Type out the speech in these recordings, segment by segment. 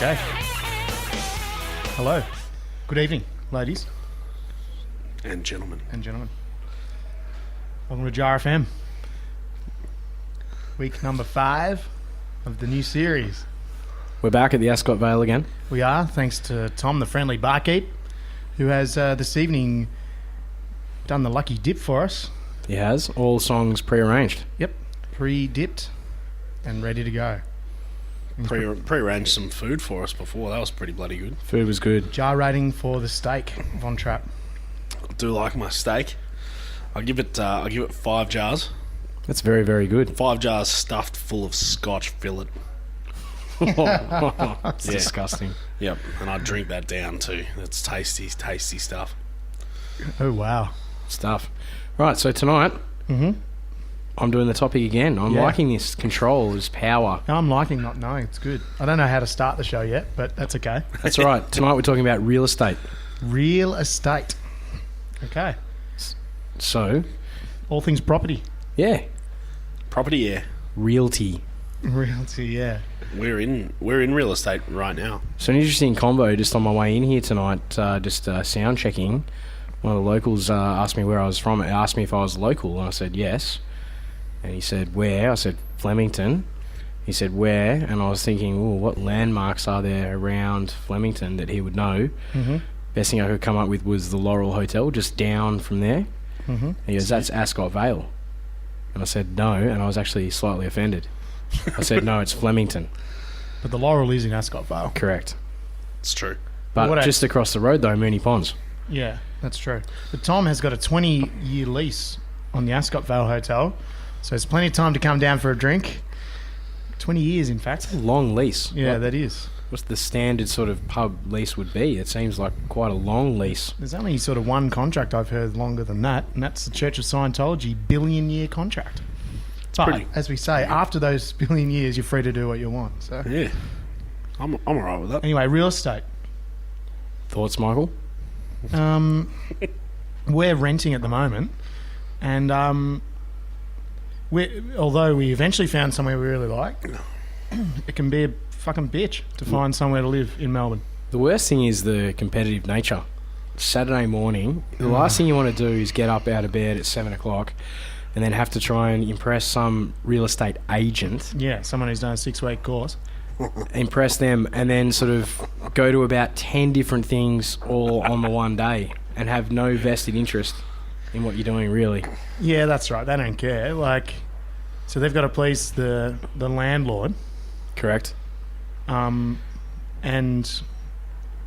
Okay. Hello. Good evening, ladies and gentlemen. Welcome to JarFM. Week number 5 of the new series. We're back at the Ascot Vale again. We are, thanks to Tom, the friendly barkeep, who has this evening done the lucky dip for us. He has. All songs pre-arranged. Yep. Pre-dipped and ready to go. Pre-arranged some food for us before. That was pretty bloody good. Food was good. Jar rating for the steak, Von Trapp. I do like my steak. I'll give it 5 jars. That's very, very good. 5 jars stuffed full of Scotch fillet. That's disgusting. Yep, and I drink that down too. That's tasty stuff. Oh, wow. Stuff. Right, so tonight, I'm doing the topic again. I'm liking this. Control, this power. I'm liking not knowing. It's good. I don't know how to start the show yet, but that's okay. That's all right. Tonight we're talking about real estate. Real estate. Okay. So, all things property. Yeah. Property, yeah. Realty. Realty, yeah. We're in real estate right now. So an interesting combo just on my way in here tonight, sound checking. One of the locals asked me where I was from. He asked me if I was local, and I said yes. And he said, where? I said, Flemington. He said, where? And I was thinking, what landmarks are there around Flemington that he would know? Mm-hmm. Best thing I could come up with was the Laurel Hotel, just down from there. Mm-hmm. He goes, that's Ascot Vale. And I said, no, and I was actually slightly offended. I said, no, it's Flemington. But the Laurel is in Ascot Vale. Correct. It's true. But just across the road, though, Mooney Ponds. Yeah, that's true. But Tom has got a 20-year lease on the Ascot Vale Hotel, so it's plenty of time to come down for a drink. 20 years, in fact. That's a long lease. Yeah, that is. What's the standard sort of pub lease would be? It seems like quite a long lease. There's only sort of one contract I've heard longer than that, and that's the Church of Scientology billion-year contract. But, as we say, after those billion years, you're free to do what you want. So yeah, I'm all right with that. Anyway, real estate. Thoughts, Michael? We're renting at the moment, and although we eventually found somewhere we really like, it can be a fucking bitch to find somewhere to live in Melbourne. The worst thing is the competitive nature. Saturday morning, the last thing you want to do is get up out of bed at 7 o'clock and then have to try and impress some real estate agent. Yeah, someone who's done a 6-week course. Impress them and then sort of go to about 10 different things all on the one day and have no vested interest in what you're doing, really. Yeah, that's right. They don't care. So they've got to please the landlord. Correct. And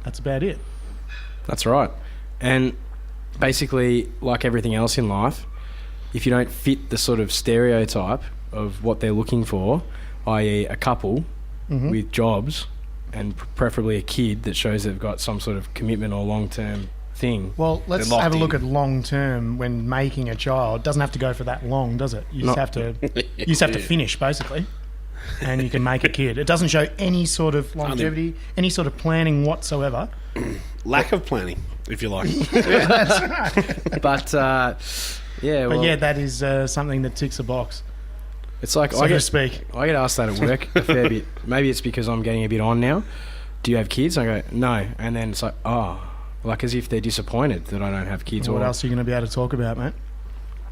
that's about it. That's right. And basically, like everything else in life, if you don't fit the sort of stereotype of what they're looking for, i.e. a couple with jobs and preferably a kid that shows they've got some sort of commitment or long-term thing. Well, let's have a look at long-term when making a child. It doesn't have to go for that long, does it? You just have to finish, basically. And you can make a kid. It doesn't show any sort of longevity, any sort of planning whatsoever. Lack of planning, if you like. Yeah, that's right. But that is something that ticks a box. It's like I get asked that at work a fair bit. Maybe it's because I'm getting a bit on now. Do you have kids? I go, no. And then it's like, like as if they're disappointed that I don't have kids. What else are you going to be able to talk about, mate?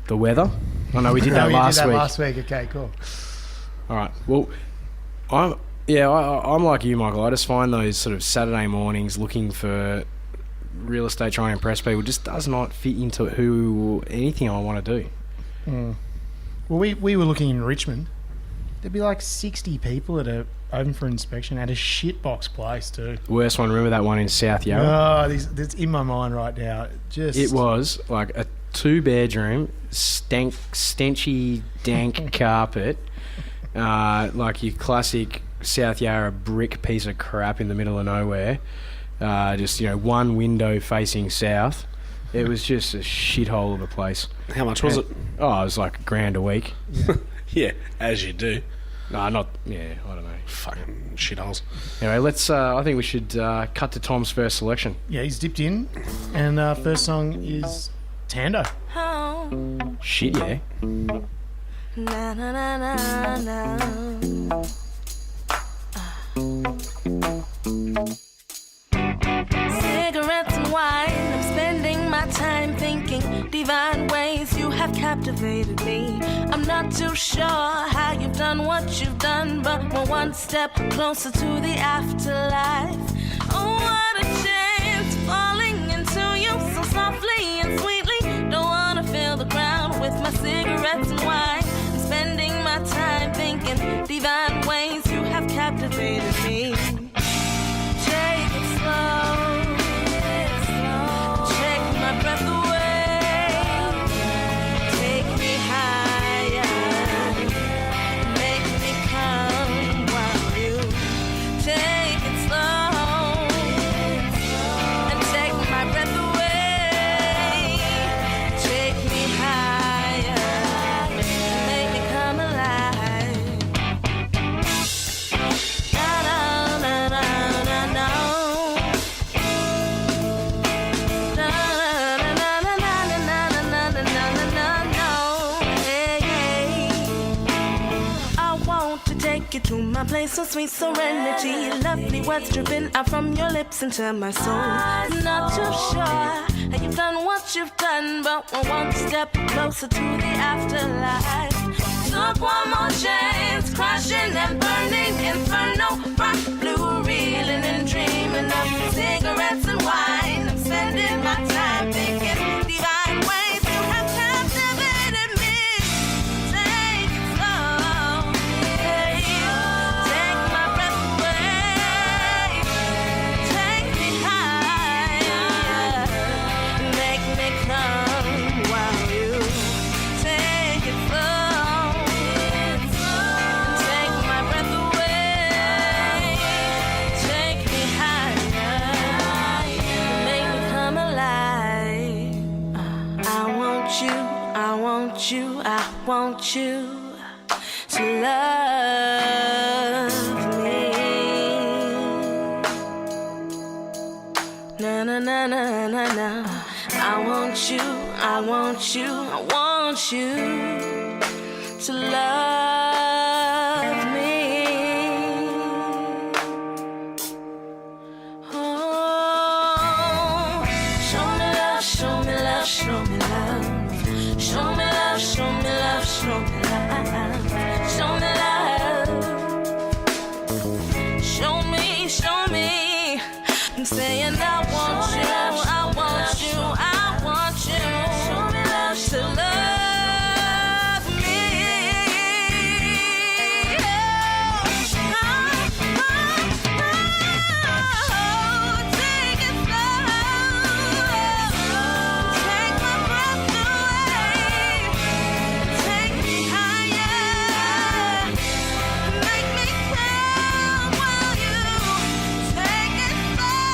The weather? Oh no, we did that last week. Okay, cool. All right. Well, I'm like you, Michael. I just find those sort of Saturday mornings looking for real estate, trying to impress people, just does not fit into anything I want to do. Mm. Well, we were looking in Richmond. There'd be like 60 people that are open for inspection at a shitbox place too. Worst one. Remember that one in South Yarra? Oh, it's in my mind right now. It was like a 2-bedroom, stenchy, dank carpet. Like your classic South Yarra brick piece of crap in the middle of nowhere. Just, one window facing south. It was just a shithole of a place. How much was it? Oh, it was like $1,000 a week. Yeah, as you do. No, I don't know. Fucking shitholes. Anyway, I think we should cut to Tom's first selection. Yeah, he's dipped in. And first song is Thando. Shit, yeah. Na na na na na. captivated me. I'm not too sure how you've done what you've done, but we're one step closer to the afterlife. Oh, what a chance, falling into you so softly and sweetly. Don't wanna fill the ground with my cigarettes and wine. I'm spending my time thinking divine ways. You have captivated me. Take it slow. Take my breath away. Take me higher. Make me come while you take it slow. And take my breath away. Take me higher. Make me come alive. Na na na na na na. Na na na na na na na na na na na. Hey, hey. I want to take you to my place of sweet serenity. Lovely words dripping out from your lips into my soul. Not too sure how you've done what you've done, but we're one step closer to the afterlife. Took one more chance, crashing and burning, Inferno, rock blue, reeling and dreaming of cigarettes and wine. I'm spending my time thinking divine ways. You have captivated me. Take it slow. Take my breath away. Take me higher. Make me come while you take it slow. Take my breath away. Take me higher. Make me come alive. I want you, I want you, I want you to love me. Na na na na na na. I want you, I want you, I want you to love me. Oh, show me love, show me love, show me love. Show me love, show me love, show me love. Show me love. Show me, show me. I'm saying I want you, I want you, I want you. Show me love, to love me. Take it slow. Take my breath away. Take me higher. Make me come while you take it slow.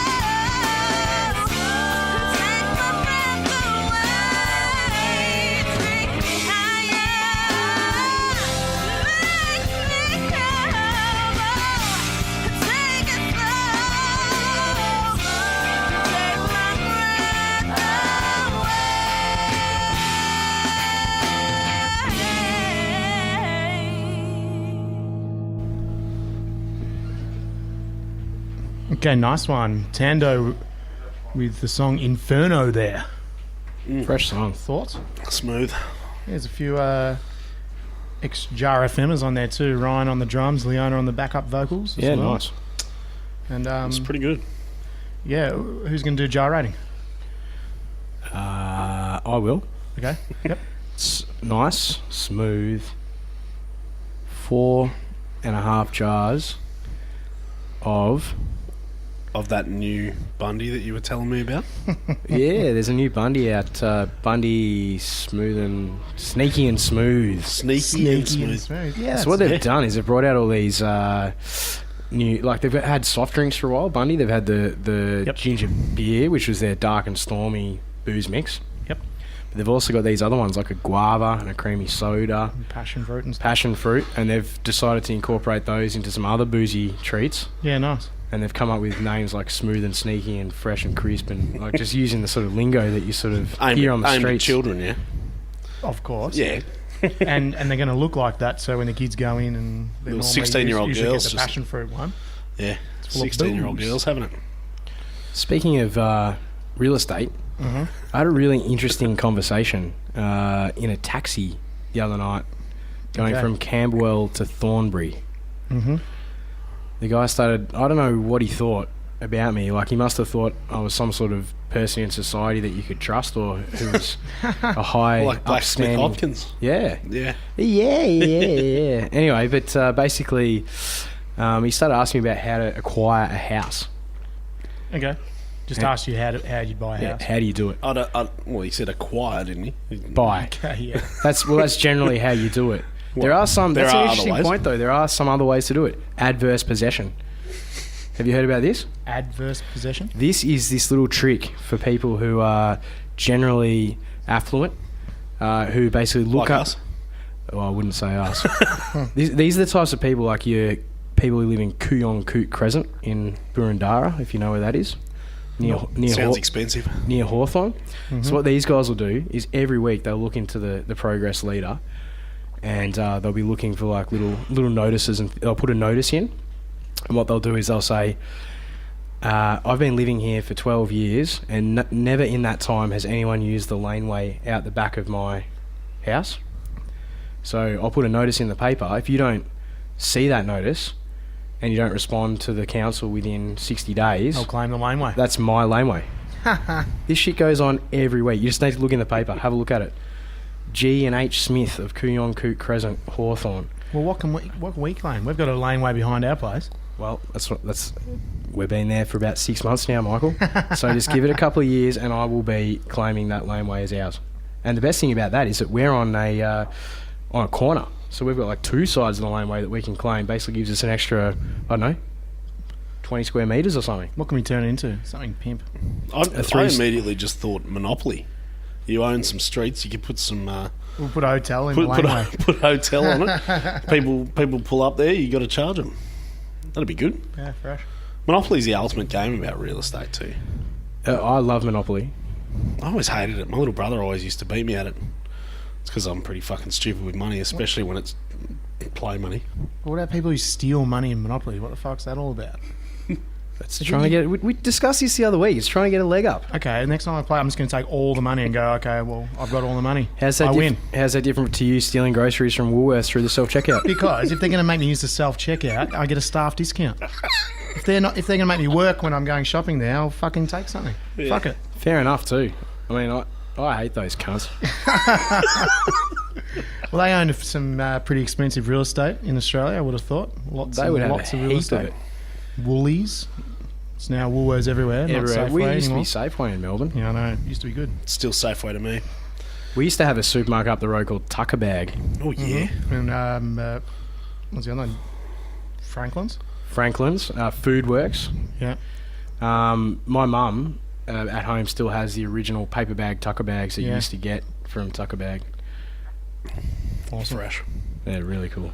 Take my breath away. Take me higher. Make me come. Take it slow. Take my breath away. Okay, nice one. Thando with the song Inferno there. Fresh song. Thoughts? Smooth. There's a few ex-JarFMers on there too. Ryan on the drums, Leona on the backup vocals. as Yeah, well. nice. And It's pretty good. yeah, who's going to do jar rating? I will. Okay. Yep. It's nice, smooth. 4.5 jars of. Of that new Bundy that you were telling me about. Yeah, there's a new Bundy out. Bundy Smooth and Sneaky and Smooth. Sneaky and smooth. Yeah. So what they've done is they've brought out all these new, like they've had soft drinks for a while. Bundy, they've had the Yep. ginger beer, which was their dark and stormy booze mix. Yep. But they've also got these other ones like a guava and a creamy soda, Passion fruit and stuff. passion fruit, and they've decided to incorporate those into some other boozy treats. Yeah, nice. And they've come up with names like Smooth and Sneaky and Fresh and Crisp, and like just using the sort of lingo that you sort of hear on the aimed at streets. children, yeah. Of course. Yeah. and they're going to look like that, so when the kids go in and they're Little normally 16-year-old usually girls get the just- passion fruit one. Yeah. full of 16-year-old booze. girls having it. Speaking of real estate, I had a really interesting conversation in a taxi the other night, going from Camberwell to Thornbury. The guy started, I don't know what he thought about me. Like, he must have thought I was some sort of person in society that you could trust, or who was a high, like Blacksmith upstanding... Hopkins. Yeah. Yeah. Anyway, but basically, he started asking me about how to acquire a house. Okay. Just asked you how you buy a house. How do you do it? Well, he said acquire, didn't he? Buy. Okay, yeah. That's generally how you do it. There are some. That's an interesting point, though. There are some other ways to do it. Adverse possession. Have you heard about this? Adverse possession? This is this little trick for people who are generally affluent, who basically look like up. Us? Well, I wouldn't say us. These are the types of people like your people who live in Kooyong Koot Crescent in Boroondara, if you know where that is. Sounds expensive. Near Hawthorn. So what these guys will do is every week they'll look into the progress leader, and they'll be looking for like little notices, and they'll put a notice in. And what they'll do is they'll say, I've been living here for 12 years and never in that time has anyone used the laneway out the back of my house. So I'll put a notice in the paper. If you don't see that notice and you don't respond to the council within 60 days... I'll claim the laneway. That's my laneway. This shit goes on every week. You just need to look in the paper, have a look at it. G and H Smith of Kooyong Koot Crescent, Hawthorn. Well, what can we claim? We've got a laneway behind our place. Well, we've been there for about 6 months now, Michael. So just give it a couple of years and I will be claiming that laneway as ours. And the best thing about that is that we're on a corner. So we've got like two sides of the laneway that we can claim. Basically gives us an extra, I don't know, 20 square metres or something. What can we turn it into? Something pimp. I immediately just thought Monopoly. You own some streets, you could put some... we'll put a hotel in the laneway. Put a hotel on it. People pull up there, you got to charge them. That'd be good. Yeah, fresh. Monopoly's the ultimate game about real estate too. I love Monopoly. I always hated it. My little brother always used to beat me at it. It's because I'm pretty fucking stupid with money, especially when it's play money. What about people who steal money in Monopoly? What the fuck's that all about? That's trying to get... We discussed this the other week. It's trying to get a leg up. Okay, next time I play, I'm just going to take all the money and go, okay, well, I've got all the money. I win. How's that different to you stealing groceries from Woolworths through the self-checkout? Because if they're going to make me use the self-checkout, I get a staff discount. If they're going to make me work when I'm going shopping there, I'll fucking take something. Yeah. Fuck it. Fair enough too. I mean, I hate those cunts. Well, they own some pretty expensive real estate in Australia, I would have thought. Lots of real estate. Woolies. It's now Woolworths everywhere. Not Safeway we used anymore. to be Safeway in Melbourne. Yeah, I know. It used to be good. It's still Safeway to me. We used to have a supermarket up the road called Tucker Bag. Oh, yeah. And what's the other one? Franklin's? Food Works. Yeah. My mum at home still has the original paper bag Tucker bags that you used to get from Tucker Bag. Awesome. Fresh. Yeah, really cool.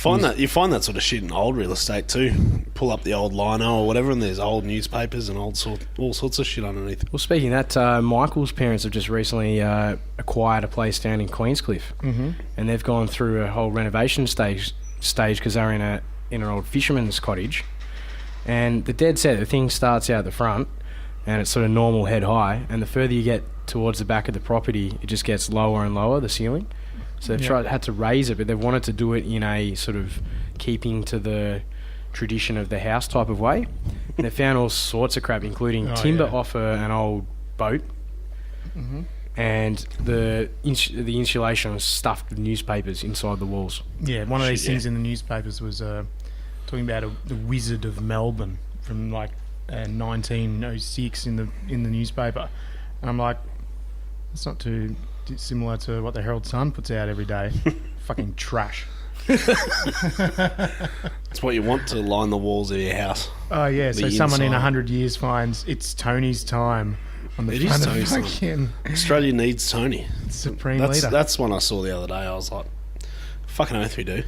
You find that sort of shit in old real estate too. Pull up the old lino or whatever, and there's old newspapers and all sorts of shit underneath. Well, speaking of that, Michael's parents have just recently acquired a place down in Queenscliff, and they've gone through a whole renovation stage because they're in an old fisherman's cottage. And the dead set, the thing starts out the front, and it's sort of normal head high, and the further you get towards the back of the property, it just gets lower and lower, the ceiling. So they've had to raise it, but they've wanted to do it in a sort of keeping to the tradition of the house type of way. And they found all sorts of crap, including timber off an old boat, and the insulation was stuffed with newspapers inside the walls. Yeah, one of these things in the newspapers was talking about the Wizard of Melbourne from like 1906 in the newspaper, and I'm like, it's not too similar to what the Herald Sun puts out every day. Fucking trash. It's what you want to line the walls of your house. Oh yeah, so someone in 100 years finds it's Tony's time on the front of fucking... Australia needs Tony. Supreme leader. That's one I saw the other day. I was like, fucking oath we do.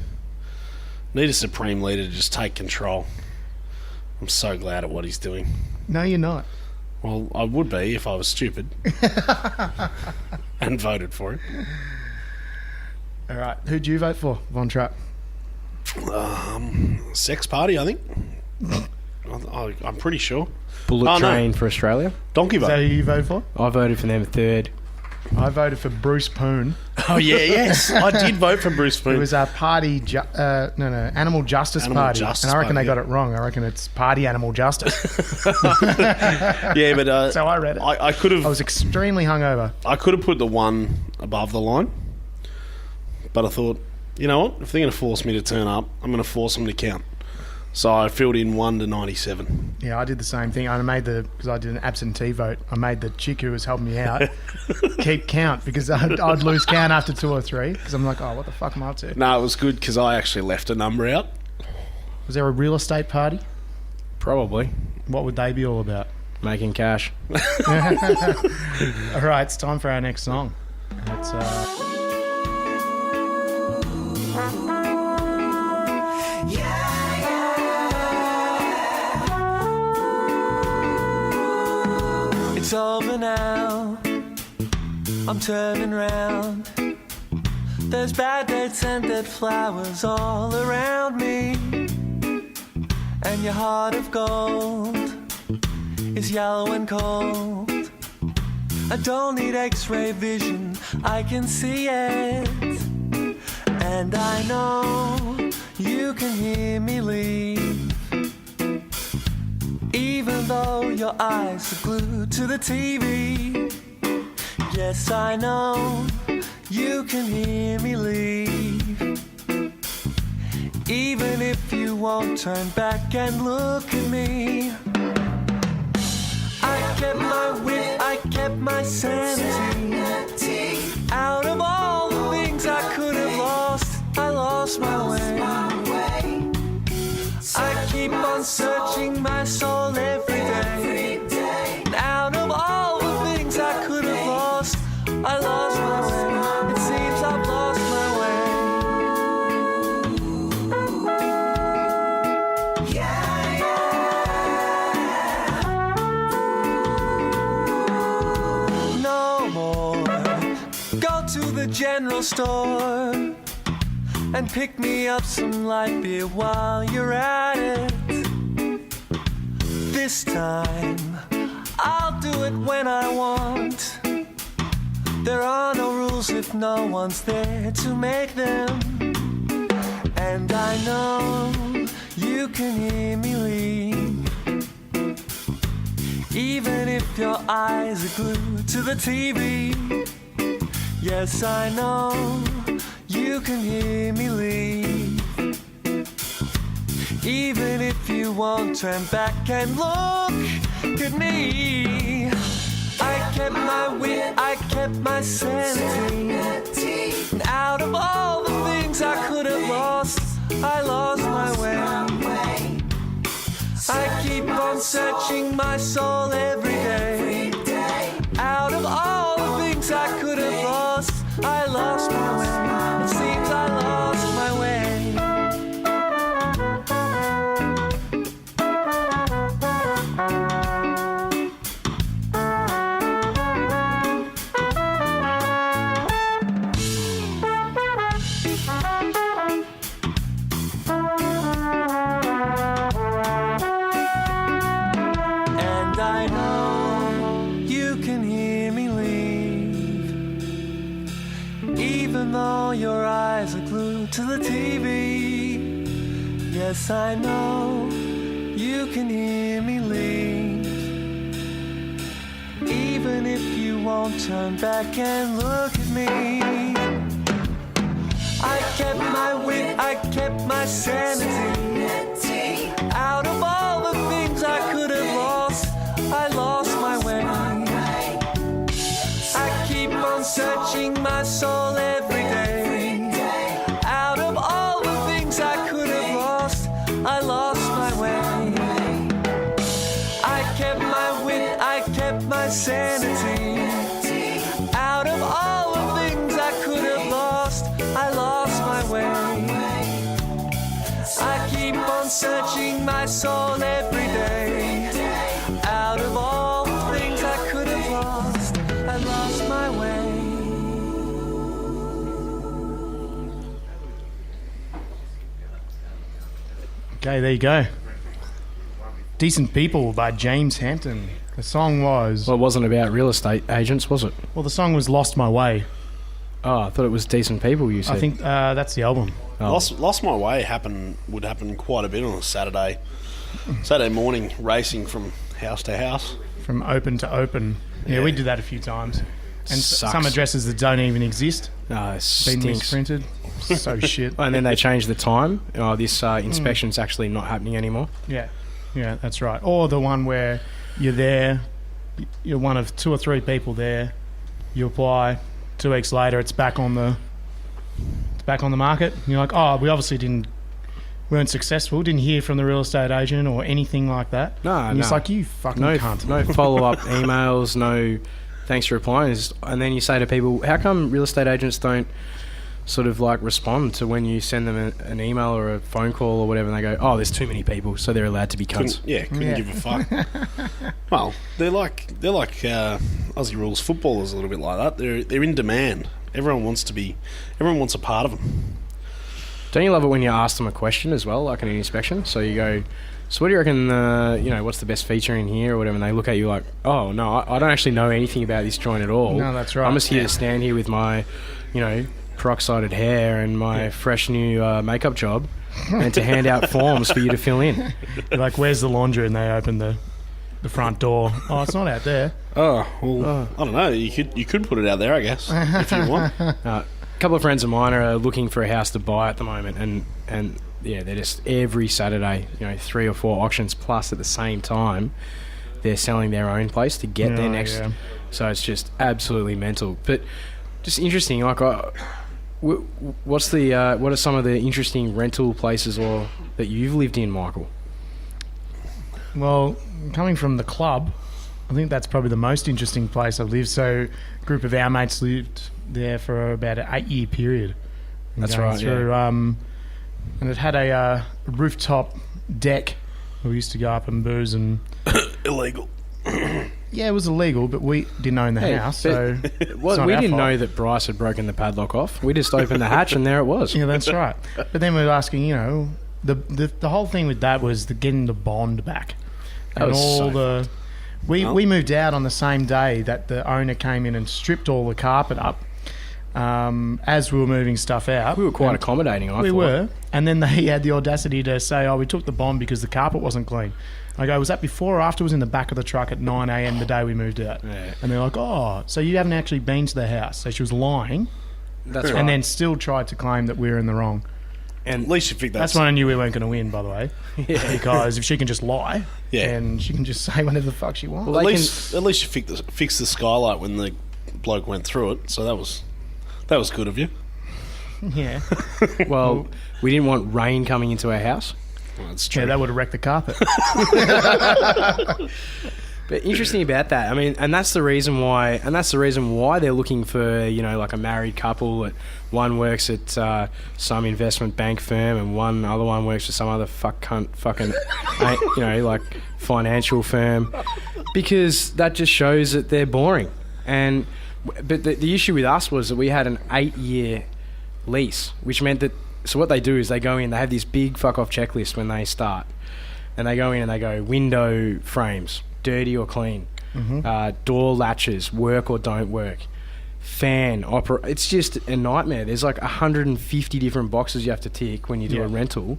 Need a supreme leader to just take control. I'm so glad at what he's doing. No, you're not. Well, I would be if I was stupid and voted for it. All right, who'd you vote for, Von Trapp? Sex Party, I think. I I'm pretty sure. Bullet Train for Australia. Donkey Is that vote. who you voted for? I voted for them third. I voted for Bruce Poon. Oh, yeah, yes. I did vote for Bruce Poon. It was a Animal Justice Party. Justice and I reckon Party, they got it wrong. I reckon it's Party Animal Justice. Yeah, but... So I read it. I could have... I was extremely hungover. I could have put the one above the line, but I thought, you know what? If they're going to force me to turn up, I'm going to force them to count. So I filled in 1 to 97. Yeah, I did the same thing. Because I did an absentee vote, I made the chick who was helping me out keep count because I'd lose count after 2 or 3 because I'm like, oh, what the fuck am I up to? No, it was good because I actually left a number out. Was there a real estate party? Probably. What would they be all about? Making cash. All right, it's time for our next song. It's It's over now, I'm turning round. There's bad dates and dead flowers all around me. And your heart of gold is yellow and cold. I don't need x-ray vision, I can see it. And I know you can hear me leave. Even though your eyes are glued to the TV. Yes, I know you can hear me leave. Even if you won't turn back and look at me. I kept my wit, I kept my sanity. Out of all the things I could have lost, I lost my way. I keep on searching my soul every day. And out of all the things I could have lost, I lost my way. It seems I've lost my way. Yeah, yeah. No more. Go to the general store and pick me up some light beer while you're at it. This time, I'll do it when I want. There are no rules if no one's there to make them. And I know you can hear me leave. Even if your eyes are glued to the TV. Yes, I know you can hear me leave. Even if you won't turn back and look at me. I kept my wit, I kept my sanity. And out of all the things I could have lost, I lost my way. I keep on searching my soul every day. Out of all the things I could have lost, I lost my way. It seems I lost my way. And I know you can hear me leave. Even though your eyes are glued to the TV. Yes, I know you can hear me leave. Even if you won't turn back and look at me. I kept my wit, I kept my sanity. Out of all the things I could have lost, I lost my way. I keep on searching my soul every day. Out of all the things I could have lost, I lost my way. I kept my wit, I kept my sanity. Out of all the things I could have lost, I lost my way. I keep on searching my soul every day. Out of all the things I could have lost, I lost my way. okay, there you go. Decent People by James Hampton. The song was... Well, it wasn't about real estate agents, was it? Well, the song was Lost My Way. Oh, I thought it was Decent People, you said. I think that's the album. Oh. Lost My Way would happen quite a bit on a Saturday morning, racing from house to house. From open to open. Yeah, we did that a few times. And Sucks. some addresses that don't even exist. No, it Been stinks. misprinted. So shit. And then they changed the time. Oh, this inspection's actually not happening anymore. Yeah, that's right. Or the one where you're there, you're one of 2 or 3 people there, you apply, 2 weeks later it's back on the market. And you're like, oh, we obviously weren't successful, didn't hear from the real estate agent or anything like that. And it's like, you fucking cunt. No follow-up emails, no thanks for replying. And then you say to people, how come real estate agents don't sort of like respond to when you send them an email or a phone call or whatever, and they go, oh, there's too many people, so they're allowed to be cunts. Couldn't give a fuck. Well, they're like Aussie rules footballers a little bit like that. They're in demand. Everyone wants a part of them. Don't you love it when you ask them a question as well, like in an inspection? So you go, so what do you reckon, what's the best feature in here or whatever, and they look at you like, oh, no, I don't actually know anything about this joint at all. No, that's right. I'm just here to stand here with my, peroxided hair and my fresh new makeup job and to hand out forms for you to fill in. You're like, where's the laundry? And they open the front door. Oh, it's not out there. Oh, well, I don't know. You could put it out there, I guess, if you want. A couple of friends of mine are looking for a house to buy at the moment, and yeah, they're just every Saturday, 3 or 4 auctions plus at the same time, they're selling their own place to get their next. Yeah. So it's just absolutely mental. But just interesting, like, what are some of the interesting rental places or that you've lived in, Michael? Well, coming from the club, I think that's probably the most interesting place I've lived. So a group of our mates lived there for about an 8-year period. That's right, And it had a rooftop deck. We used to go up and booze and... Illegal. Yeah, it was illegal, but we didn't own the house, so... we didn't know that Bryce had broken the padlock off. We just opened the hatch and there it was. Yeah, that's right. But then we were asking, the whole thing with that was getting the bond back. That was We moved out on the same day that the owner came in and stripped all the carpet up. As we were moving stuff out. We were quite accommodating, I thought. We were. And then they had the audacity to say, we took the bond because the carpet wasn't clean. I go, was that before or after? It was in the back of the truck at 9 a.m. the day we moved out. Yeah. And they're like, oh, so you haven't actually been to the house. So she was lying. That's right. And then still tried to claim that we were in the wrong. And at least you think that's when I knew we weren't going to win, by the way. Yeah. Because if she can just lie, and she can just say whatever the fuck she wants. Well, at least you fixed the skylight when the bloke went through it. So that was good of you. Yeah. Well, we didn't want rain coming into our house. Well, that's true. Yeah, that would have wrecked the carpet. But interesting about that, I mean, and that's the reason why they're looking for, like a married couple. That one works at some investment bank firm, and one other one works for some other fucking, like financial firm, because that just shows that they're boring. But the issue with us was that we had an 8-year lease, which meant that. So what they do is they go in, they have this big fuck off checklist when they start, and they go in and they go window frames, dirty or clean, door latches, work or don't work, fan, it's just a nightmare. There's like 150 different boxes you have to tick when you do a rental,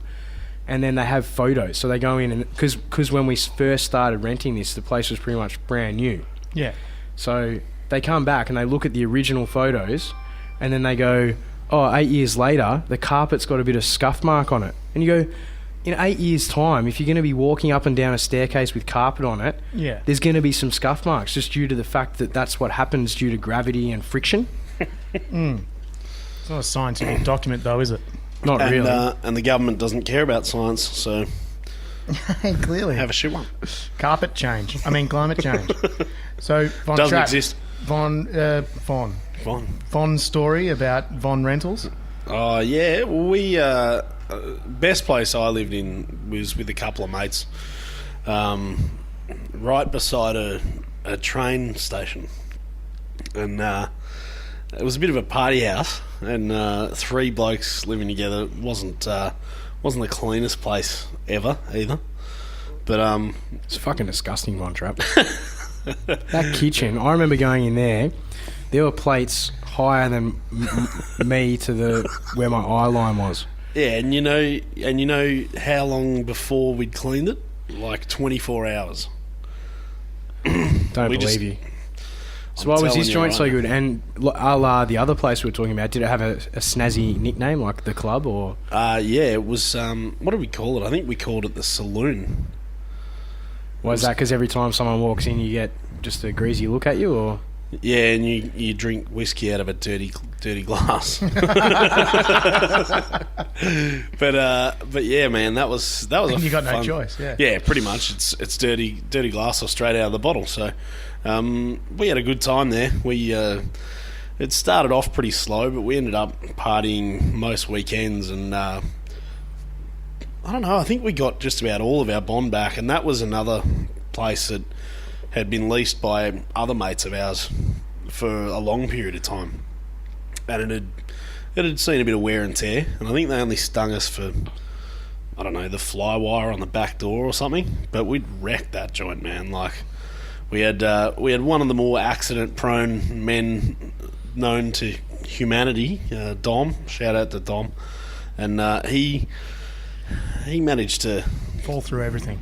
and then they have photos. So they go in and because when we first started renting this, the place was pretty much brand new. Yeah. So they come back and they look at the original photos, and then they go, 8 years later, the carpet's got a bit of scuff mark on it. And you go, in 8 years' time, if you're going to be walking up and down a staircase with carpet on it, there's going to be some scuff marks just due to the fact that that's what happens due to gravity and friction. It's not a scientific document, though, is it? Not really. And the government doesn't care about science, so... Clearly. Have a shit one. Climate change. So, Von doesn't Trapp, exist. Von's story about Von Rentals? Oh, yeah. We... best place I lived in was with a couple of mates, right beside a train station, and it was a bit of a party house, and 3 blokes living together wasn't the cleanest place ever either, But it's fucking disgusting, Von Trapp. That kitchen, I remember going in there. There were plates higher than me to where my eye line was. Yeah, and you know how long before we'd cleaned it? Like 24 hours. Don't believe you. So why was this joint so good? And a la the other place we were talking about, did it have a snazzy nickname like the club or? Yeah, it was. What did we call it? I think we called it the Saloon. Why is that? Because every time someone walks in, you get just a greasy look at you, or? Yeah, and you drink whiskey out of a dirty glass. But yeah, man, that was you got no choice. Yeah, pretty much. It's dirty glass or straight out of the bottle. So we had a good time there. It started off pretty slow, but we ended up partying most weekends, and I don't know. I think we got just about all of our bond back, and that was another place that had been leased by other mates of ours for a long period of time, and it had seen a bit of wear and tear, and I think they only stung us for, I don't know, the fly wire on the back door or something, but we'd wrecked that joint, man. Like, we had one of the more accident prone men known to humanity, Dom, shout out to Dom, and he managed to fall through everything.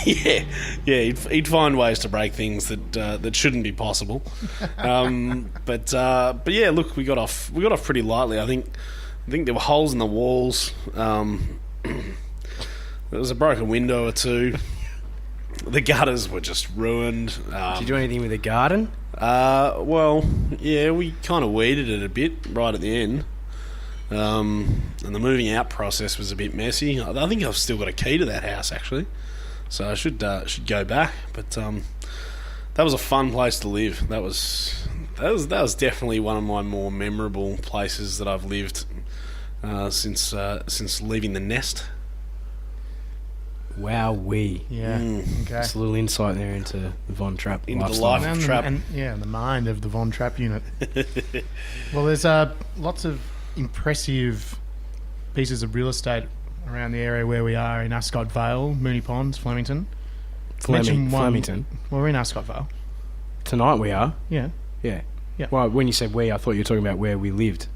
yeah, he'd find ways to break things that shouldn't be possible. But yeah, look, we got off pretty lightly. I think there were holes in the walls. There was a broken window or two. The gutters were just ruined. Did you do anything with the garden? Well, yeah, we kind of weeded it a bit right at the end. And the moving out process was a bit messy. I think I've still got a key to that house, actually, so I should go back. But that was a fun place to live. That was definitely one of my more memorable places that I've lived since leaving the nest. Wowee. Yeah. Okay. Just a little insight there into the Von Trapp into lifestyle. the life of Trapp. And the mind of the Von Trapp unit. Well, there's lots of impressive pieces of real estate around the area where we are in Ascot Vale, Moonee Ponds, Flemington. Flemington. Well, we're in Ascot Vale. Tonight we are. Yeah. Yeah. Yeah. Well, when you said we, I thought you were talking about where we lived.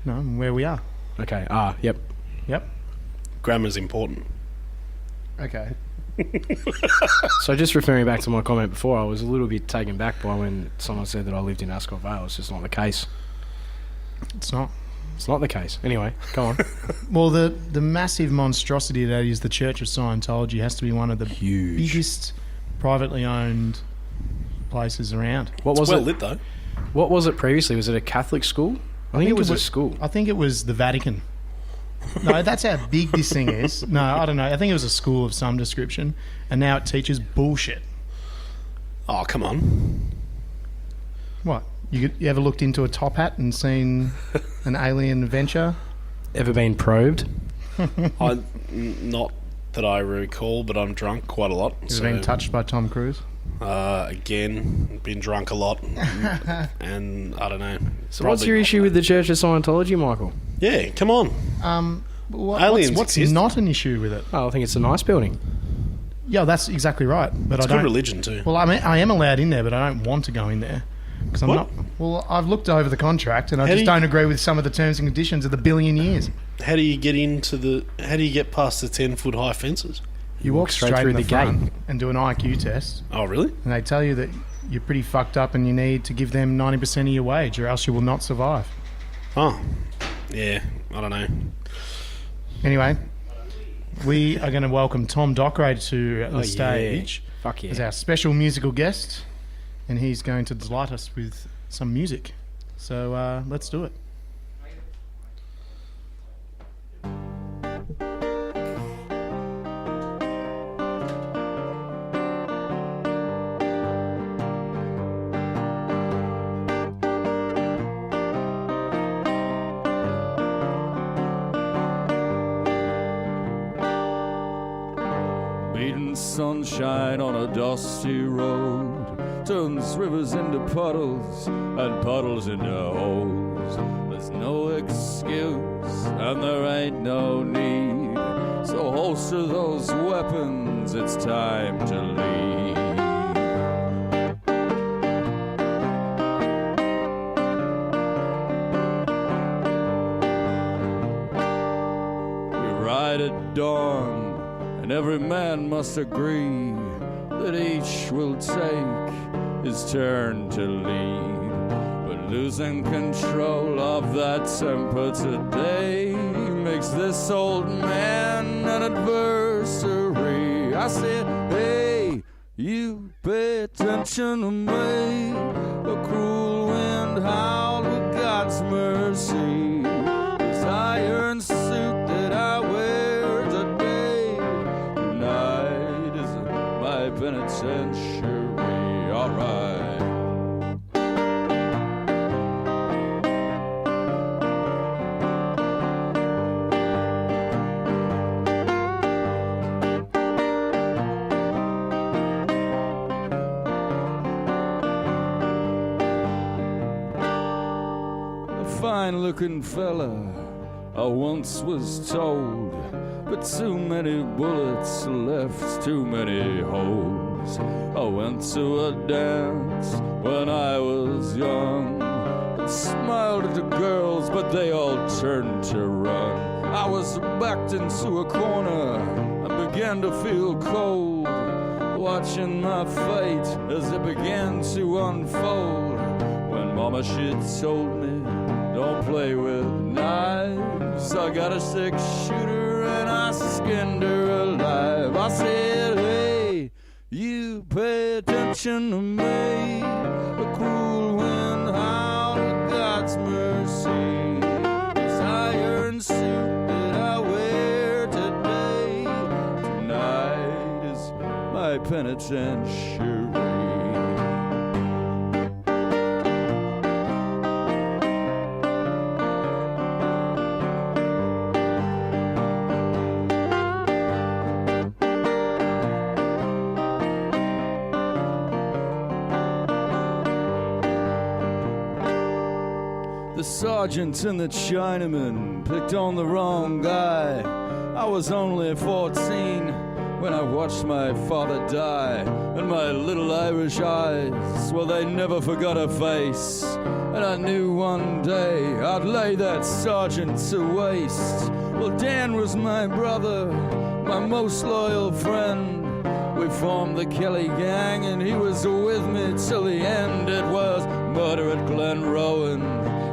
No, where we are. Okay. Yep. Yep. Grammar's important. Okay. So just referring back to my comment before, I was a little bit taken back by when someone said that I lived in Ascot Vale. It's just not the case. It's not. It's not the case. Anyway, go on. Well, the massive monstrosity that is the Church of Scientology has to be one of the biggest privately owned places around. What was well it? Lit though. What was it previously? Was it a Catholic school? I think it was a school. I think it was the Vatican. No, that's how big this thing is. No, I don't know. I think it was a school of some description, and now it teaches bullshit. Oh, come on. What? You ever looked into a top hat and seen an alien adventure? Ever been probed? Not that I recall, but I'm drunk quite a lot. Ever been touched by Tom Cruise? Again, been drunk a lot, and I don't know. So what's your issue with the Church of Scientology, Michael? Yeah, come on. Aliens what's exist. not an issue with it? Oh, I think it's a nice building. Yeah, that's exactly right. But It's good religion too. Well, I am allowed in there, but I don't want to go in there. Because I'm not. Well, I've looked over the contract, and I just don't agree with some of the terms and conditions of the billion years. How do you get past the 10-foot high fences? You walk straight through the gate and do an IQ test. Oh, really? And they tell you that you're pretty fucked up and you need to give them 90% of your wage, or else you will not survive. Oh, yeah. I don't know. Anyway, we are going to welcome Tom Dockray to the stage. Fuck yeah. As our special musical guest, and he's going to delight us with some music. So let's do it. Sunshine on a dusty road turns rivers into puddles and puddles into holes. There's no excuse and there ain't no need. So holster those weapons, it's time to leave. We ride at dawn, and every man must agree that each will take his turn to lead. But losing control of that temper today makes this old man an adversary. I said, hey, you pay attention to me. The cruel wind howled with God's mercy. This iron suit that I wear today, tonight is my penitentiary. All right. Fine-looking fella, I once was told, but too many bullets left too many holes. I went to a dance when I was young and smiled at the girls, but they all turned to run. I was backed into a corner and began to feel cold, watching my fate as it began to unfold. When Mama she told me, don't play with knives, I got a 6-shooter and I skinned her alive. I said, hey, you pay attention to me. The cruel wind howled with God's mercy. This iron suit that I wear today, tonight is my penitentiary. The sergeant and the Chinaman picked on the wrong guy. I was only 14 when I watched my father die, and my little Irish eyes, well, they never forgot her face. And I knew one day I'd lay that sergeant to waste. Well, Dan was my brother, my most loyal friend. We formed the Kelly gang and he was with me till the end. It was murder at Glen Rowan,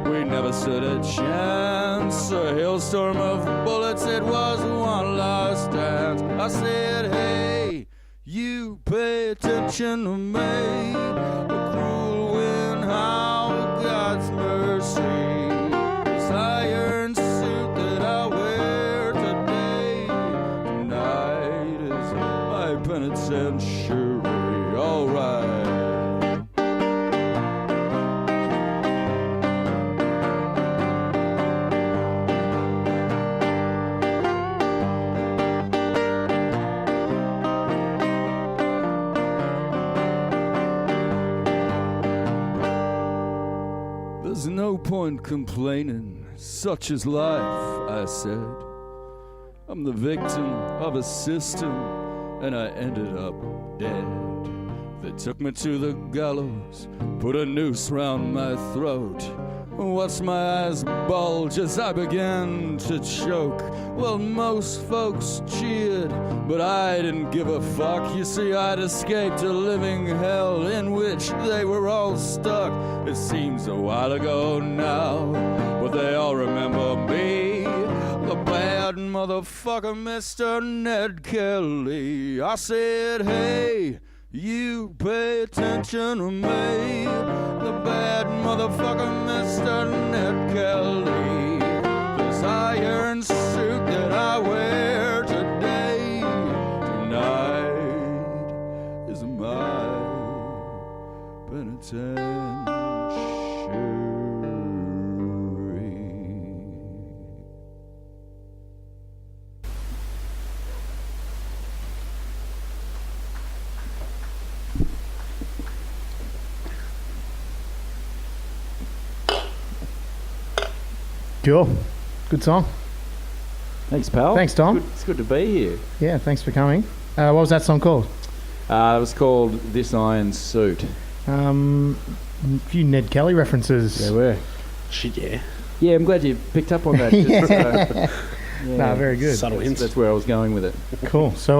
we never stood a chance. A hailstorm of bullets, it was one last dance. I said, hey, you pay attention to me. The cruel wind howled God's mercy. This iron suit that I wear today, tonight is my penitentiary. All right. There's no point complaining, such is life, I said. I'm the victim of a system, and I ended up dead. They took me to the gallows, put a noose round my throat, watched my eyes bulge as I began to choke. Well, most folks cheered, but I didn't give a fuck. You see, I'd escaped a living hell in which they were all stuck. It seems a while ago now, but they all remember me, the bad motherfucker, Mr. Ned Kelly. I said, hey, you pay attention to me, the bad motherfucker, Mr. Ned Kelly. This iron suit that I wear today, tonight is my penitentiary. Cool. Good song. Thanks, pal. Thanks, Tom. It's good to be here. Yeah, thanks for coming. What was that song called? It was called This Iron Suit. A few Ned Kelly references. There were. Shit, yeah. Yeah, I'm glad you picked up on that. Just, No, very good. Subtle hints. That's where I was going with it. Cool. So,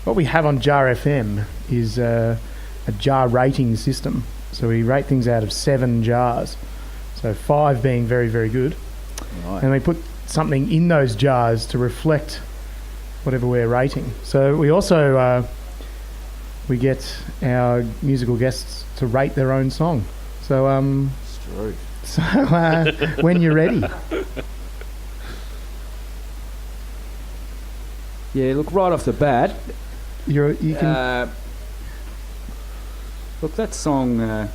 what we have on JarFM is a jar rating system. So we rate things out of 7 jars. So 5 being very, very good. Right. And we put something in those jars to reflect whatever we're rating. So we also we get our musical guests to rate their own song. So It's true. so when you're ready. Yeah, look, right off the bat, You can. look, that song.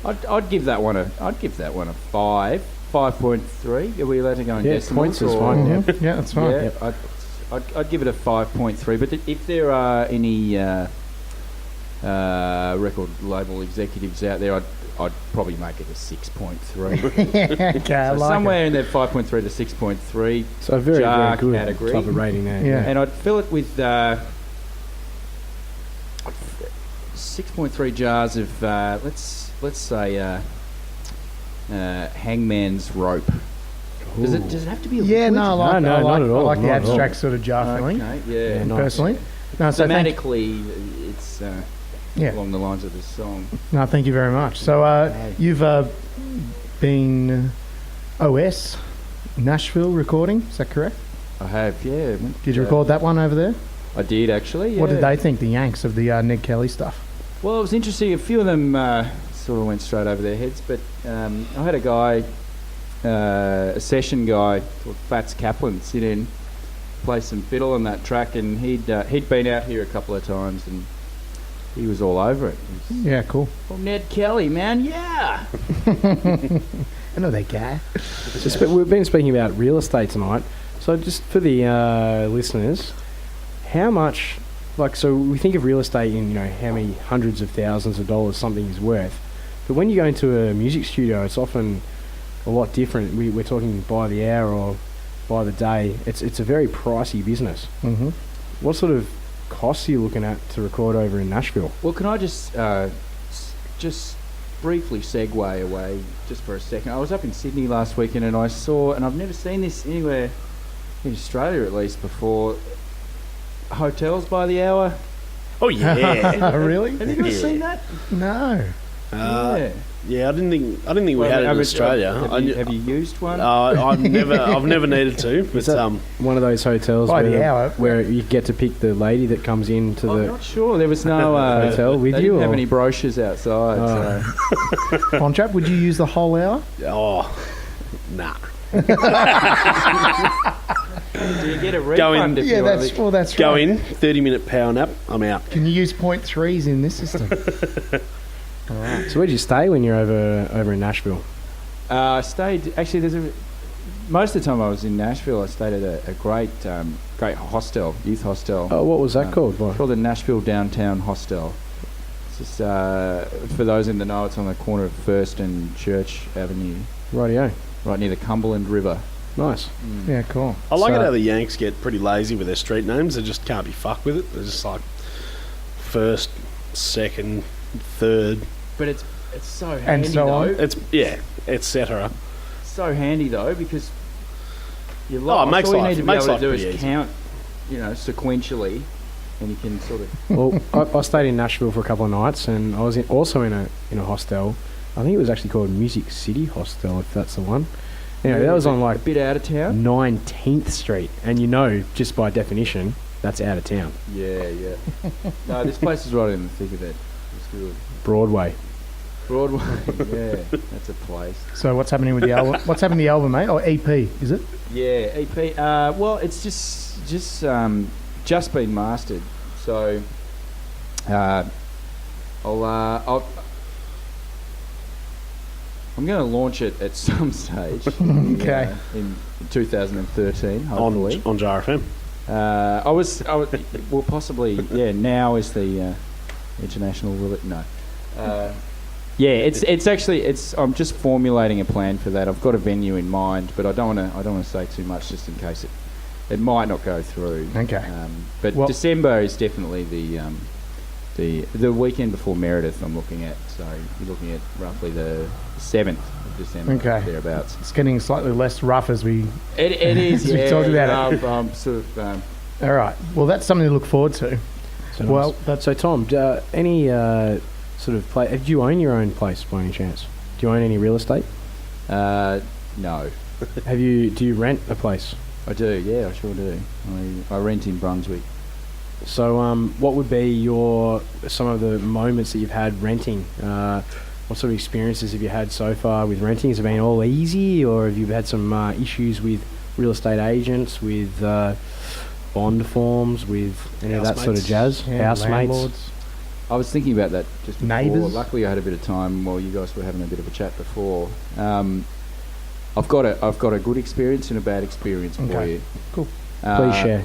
I'd give that one a 5.3. Are we allowed to go in decimals? Points is fine. Yeah. Yeah, that's fine. Yeah, I'd give it a 5.3. But if there are any record label executives out there, I'd probably make it a 6.3. Okay, I So like somewhere it. in that 5.3 to 6.3. So a very, Jar very good category. type of rating there. Yeah. And I'd fill it with 6.3 jars of let's say Hangman's Rope. Does it have to be a Yeah, liquid? no, I like, No, I like, not at all, I like the not at all. abstract sort of jar feeling, Okay, yeah. nice. personally. No, so thank, Thematically, it's yeah. along the lines of this song. No, thank you very much. So you've been OS Nashville recording, is that correct? I have, yeah. Did you record that one over there? I did, actually, yeah. What did they think, the Yanks, of the Ned Kelly stuff? Well, it was interesting. A few of them sort of went straight over their heads, but I had a guy, a session guy called Fats Kaplan, sit in, play some fiddle on that track, and he'd been out here a couple of times, and he was all over it. Yeah, cool. Oh, Ned Kelly, man, yeah. I know that guy. We've been speaking about real estate tonight. So just for the listeners, how much, so we think of real estate in, how many hundreds of thousands of dollars something is worth. But when you go into a music studio, it's often a lot different. We're talking by the hour or by the day. It's a very pricey business. Mm-hmm. What sort of costs are you looking at to record over in Nashville? Well, can I just briefly segue away just for a second? I was up in Sydney last weekend and I saw, and I've never seen this anywhere in Australia at least before, hotels by the hour. Oh, yeah. Really? Have you guys seen that? No. Yeah. Yeah, I didn't think we had it in Australia. Have you used one? I've never needed to. But Is that one of those hotels By the hour? where you get to pick the lady that comes into I'm the not sure. There was no hotel with they you? didn't have or- any brochures outside. So. Ponchap, would you use the whole hour? Oh, nah. Do you get a Go in. refund if Yeah, you that's right. Go in, 30-minute power nap, I'm out. Can you use 0.3s in this system? So where'd you stay when you're over in Nashville? I stayed. Actually, most of the time I was in Nashville. I stayed at a great hostel, youth hostel. Oh, what was that called? What? Called the Nashville Downtown Hostel. It's just for those in the know, it's on the corner of First and Church Avenue, Rightio. right near the Cumberland River. Nice. Yeah, cool. I like So- it how the Yanks get pretty lazy with their street names. They just can't be fucked with it. They're just like first, second, third. But it's so handy so though. on. It's etc. So handy though because you Oh, it makes all you life- need to be makes able life to do pretty is easy. count, sequentially, and you can sort of. Well, I stayed in Nashville for a couple of nights, and I was also in a hostel. I think it was actually called Music City Hostel, if that's the one. Anyway, that was on a bit out of town. 19th Street, and just by definition, that's out of town. Yeah. No, this place is right in the thick of it. It's good. Broadway. Broadway, yeah, that's a place. So what's happening with the album? What's happening with the album, mate? Or EP, is it? Yeah, EP. Well, it's just been mastered. So, I'm going to launch it at some stage. Okay. In 2013, hopefully. On JarFM. I was possibly, now is the international release. No. Yeah, it's actually I'm just formulating a plan for that. I've got a venue in mind, but I don't want to say too much just in case it might not go through. Okay. But December is definitely the weekend before Meredith. I'm looking at. So you're looking at roughly the 7th of December. Okay. Thereabouts. It's getting slightly less rough as we. It is. as we talk about it. Sort of. All right. Well, that's something to look forward to. So well, nice. So Tom, any sort of place? Do you own your own place by any chance? Do you own any real estate? No. Do you rent a place? I do. Yeah, I sure do. I rent in Brunswick. So, what would be some of the moments that you've had renting? What sort of experiences have you had so far with renting? Has it been all easy, or have you had some issues with real estate agents, with bond forms, with any of that sort of jazz? Yeah, housemates? landlords. I was thinking about that just before. Neighbours? Luckily, I had a bit of time while you guys were having a bit of a chat before. I've got a good experience and a bad experience for you. Cool. Please share.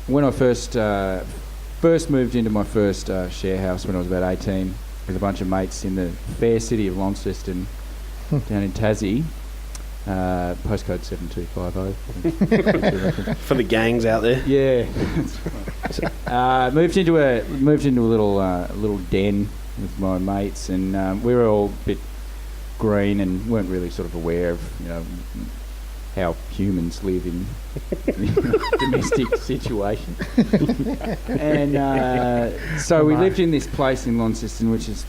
When I first moved into my first share house when I was about 18 with a bunch of mates in the fair city of Launceston down in Tassie, postcode 7250. For the gangs out there. Yeah. Moved into a little den with my mates, and we were all a bit green and weren't really sort of aware of how humans live in domestic situation. And so we lived in this place in Launceston, which is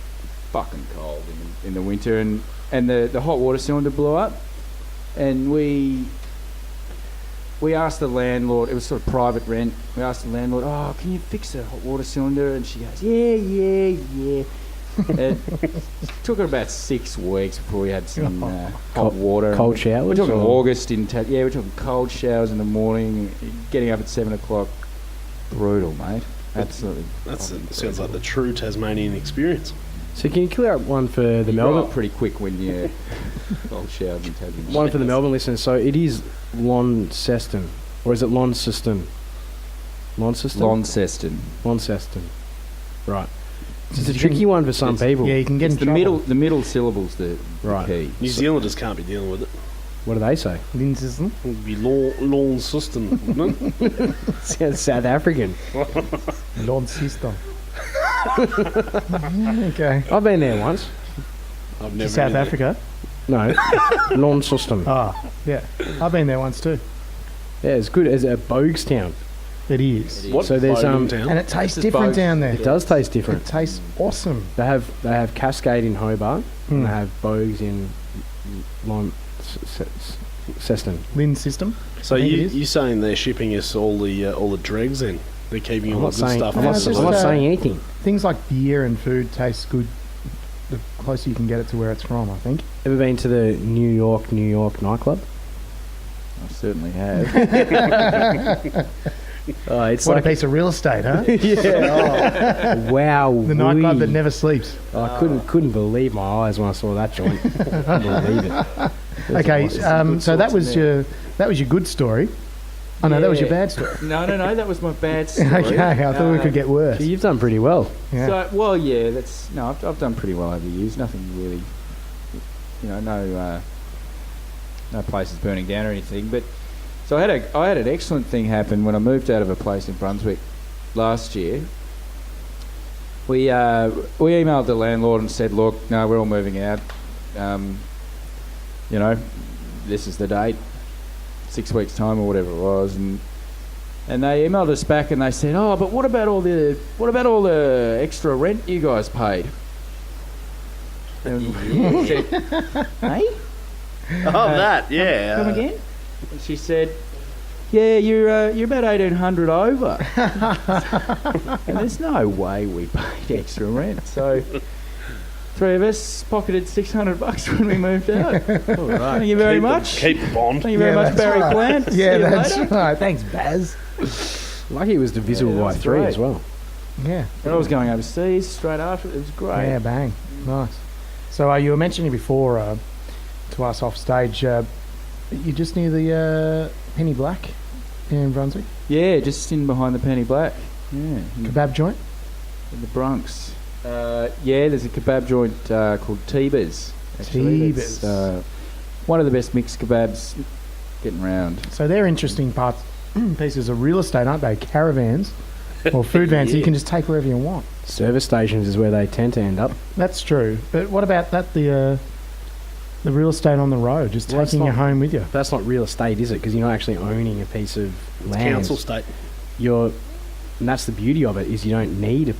fucking cold in the winter, and the hot water cylinder blew up, and we asked the landlord. It was sort of private rent. We asked the landlord, "Oh, can you fix the hot water cylinder?" And she goes, "Yeah." It took her about 6 weeks before we had some hot water. Cold showers? We're talking August we're talking cold showers in the morning, getting up at 7 o'clock. Brutal, mate. Absolutely. That sounds like the true Tasmanian experience. So can you clear up one for the You Melbourne? grow up pretty quick when you cold showers in Tasmania. One for the Melbourne listeners. So it is Launceston, or is it Launceston? Launceston. Right. It's a tricky one for some people. Yeah, you can get It's in trouble. the middle syllable's the Right. key. New Zealanders can't be dealing with it. What do they say? Launceston. It would be lawn system, wouldn't it? Sounds South African. Launceston. Okay. I've been there once. I've never South been there. Africa. No, Launceston. Ah, yeah. I've been there once too. Yeah, it's good. It's a Boguestown. It is. What? So there's Town? And it tastes This is different both. down there. It does taste It different. tastes awesome. They have Cascade in Hobart, and they have Bogues in Launceston. Lynn system. So I think it you is. saying they're shipping us all the dregs then? They're keeping I'm all not the good saying. stuff. I'm No, not, it's out just, I'm not of saying anything. Things like beer and food taste good the closer you can get it to where it's from, I think. Ever been to the New York nightclub? I certainly have. Oh, it's What like a piece of real estate, huh? yeah. Oh, wow. The nightclub that never sleeps. I couldn't believe my eyes when I saw that joint. Couldn't believe it. Okay, Good so that sorts was in your good story. Oh no, that was your Yeah. bad story. No, that was my bad story. Okay, I thought we could get worse. So you've done pretty well. Yeah. So, well, yeah, I've done pretty well over the years. Nothing really, no places burning down or anything. But so I had an excellent thing happen when I moved out of a place in Brunswick last year. We emailed the landlord and said, look, no, we're all moving out. This is the date, 6 weeks time or whatever it was, and they emailed us back and they said, oh, but what about all the extra rent you guys paid? And we said, hey? that, yeah. Come again? And she said, yeah, you're about 1,800 over. And there's no way we paid extra rent. So 3 of us pocketed $600 when we moved out. Thank you very much. Keep the bond. Thank you very much, that's Barry right. Plant. See Yeah, you that's later. right. Thanks, Baz. Lucky it was divisible Yeah, by that's 3 great. as well. Yeah. And I was going overseas straight after. It was great. Yeah, bang. Nice. So you were mentioning before to us off stage, you're just near the Penny Black in Brunswick. Yeah, just in behind the Penny Black. Yeah, Kebab joint. in the Bronx. Yeah, there's a kebab joint called Tiba's. Tiba's. One of the best mixed kebabs getting round. So they're interesting pieces of real estate, aren't they? Caravans or food vans you can just take wherever you want. Service stations is where they tend to end up. That's true. But what about that? The real estate on the road, just taking your home with you. That's not real estate, is it? Because you're not actually owning a piece of land. Council estate. And that's the beauty of it, is you don't need a